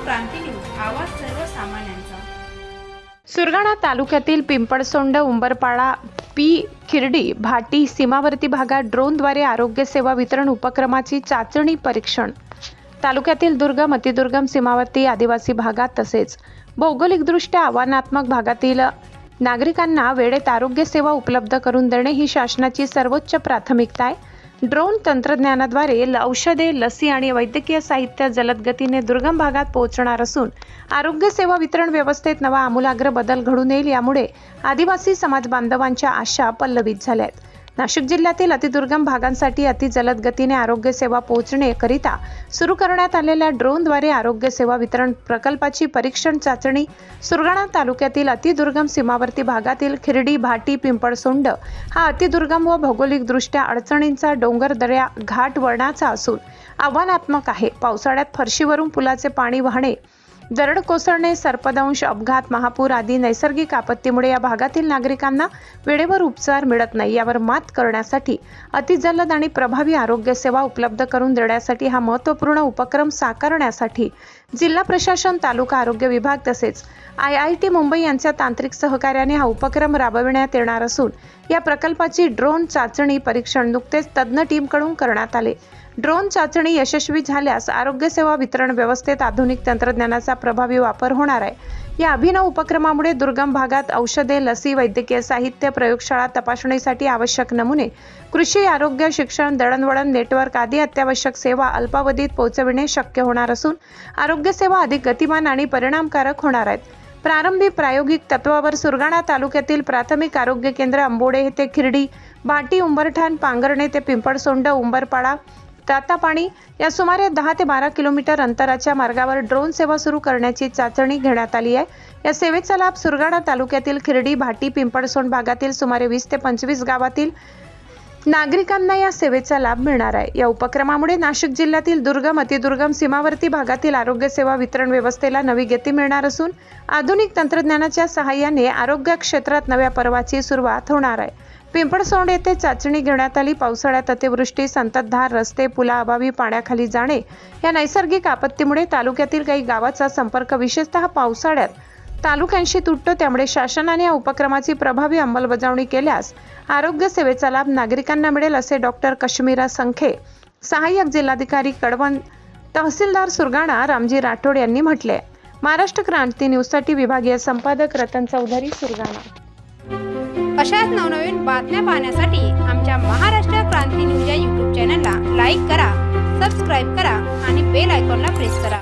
क्रांती news, आवाज सर्वसामान्यांचा। सुरगाणा तालुक्यातील पिंपळसोंड, उंबरपाडा, खिरडी, भाटी सीमावर्ती भागात ड्रोनद्वारे आरोग्य सेवा वितरण उपक्रमाची चाचणी परीक्षण। तालुक्यातील दुर्गम, अतिदुर्गम, सीमावर्ती, आदिवासी भागात तसेच भौगोलिकदृष्ट्या आव्हानात्मक भागातील नागरिकांना वेळेत आरोग्य सेवा उपलब्ध करून देणे ही शासनाची सर्वोच्च प्राथमिकता आहे। ड्रोन तंत्रज्ञानाद्वारे औषधे, लसी आणि वैद्यकीय साहित्य जलद गतीने दुर्गम भागात पोहोचणार असून आरोग्य सेवा वितरण व्यवस्थेत नवा आमूलाग्र बदल घडून येईल। यामुळे आदिवासी समाज बांधवांच्या आशा पल्लवित झाल्या आहेत। नाशिक जिल्ह्यातील अतिदुर्गम भागांसाठी अति जलद गतीने आरोग्य सेवा पोहोचण्याकरिता सुरू करण्यात आलेल्या ड्रोनद्वारे आरोग्य सेवा वितरण प्रकल्पाची परीक्षण चाचणी सुरगाणा तालुक्यातील अतिदुर्गम सीमावर्ती भागातील खिरडी, भाटी, पिंपळसोंड हा अतिदुर्गम व भौगोलिकदृष्ट्या अडचणींचा डोंगर, दऱ्या, घाट वळणाचा असून आव्हानात्मक आहे। पावसाळ्यात फरशीवरून पुलाचे पाणी वाहणे, दरड कोसळणे, सर्पदंश, अपघात, महापूर आदी नैसर्गिक आपत्तीमुळे या भागातील नागरिकांना वेळेवर उपचार मिळत नाही। यावर मात करण्यासाठी अतिजलद आणि प्रभावी आरोग्य सेवा उपलब्ध करून देण्यासाठी हा महत्त्वपूर्ण उपक्रम साकारण्यासाठी जिल्हा प्रशासन, तालुका आरोग्य विभाग तसेच IIT मुंबई यांच्या तांत्रिक सहकार्याने हा उपक्रम राबविण्यात येणार असून या प्रकल्पाची ड्रोन चाचणी परीक्षण नुकतेच तज्ज्ञ टीमकडून करण्यात आले। ड्रोन चाचणी यशस्वी झाल्यास आरोग्य सेवा वितरण व्यवस्थेत आधुनिक तंत्रज्ञानाचा प्रभावी वापर होणार आहे। या अभिनव उपक्रमामुळे दुर्गम भागात औषधे, लसी, वैद्यकीय साहित्य, प्रयोगशाळा, तपासणीसाठी आवश्यक नमुने, कृषी, आरोग्य, शिक्षण, दळणवळण नेटवर्क आदी अत्यावश्यक सेवा अल्पावधीत पोहोचविणे शक्य होणार असून आरोग्य सेवा अधिक गतिमान आणि परिणामकारक होणार आहेत। प्रारंभी प्रायोगिक तत्वावर सुरगाणा तालुक्यातील प्राथमिक आरोग्य केंद्र अंबोडे ते खिरडी, भाटी, उंबरठाण, पांगरणे ते पिंपळसोंड, उंबरपाडा, तातापाणी या सुमारे 10 ते 12 किलोमीटर अंतराच्या मार्गावर ड्रोन सेवा सुरू करण्याची चाचणी घेण्यात आली आहे। या सेवेचा लाभ सुरगाणा तालुक्यातील खिरडी, भाटी, पिंपळसोंड भागातील सुमारे 20 ते 25 गावातील नागरिकांना या सेवेचा लाभ मिळणार आहे। या उपक्रमामुळे नाशिक जिल्ह्यातील दुर्गम, अतिदुर्गम, सीमावर्ती भागातील आरोग्य सेवा वितरण व्यवस्थेला नवी गती मिळणार असून आधुनिक तंत्रज्ञानाच्या सहाय्याने आरोग्य क्षेत्रात नव्या पर्वाची सुरुवात होणार आहे। पिंपळसोंड येथे चाचणी घेण्यात आली। पावसाळ्यात अतिवृष्टी, संततधार रस्ते, पुलाअभावी पाण्याखाली जाणे या नैसर्गिक आपत्तीमुळे तालुक्यातील काही गावाचा संपर्क विशेषतः पावसाळ्यात तालुक्यांशी तुटतो। त्यामुळे शासनाने या उपक्रमाची प्रभावी अंमलबजावणी केल्यास आरोग्य सेवेचा लाभ नागरिकांना मिळेल असे डॉक्टर कश्मीरा संखे, सहाय्यक जिल्हाधिकारी कळवण, तहसीलदार सुरगाणा रामजी राठोड यांनी म्हटले। महाराष्ट्र क्रांती न्यूजसाठी विभागीय संपादक रतन चौधरी, सुरगाणा। अशाच नवनवीन बातम्या पाहण्यासाठी आमच्या महाराष्ट्र क्रांती न्यूज या YouTube चॅनलला लाईक करा, सबस्क्राईब करा आणि बेल आयकॉनला प्रेस करा।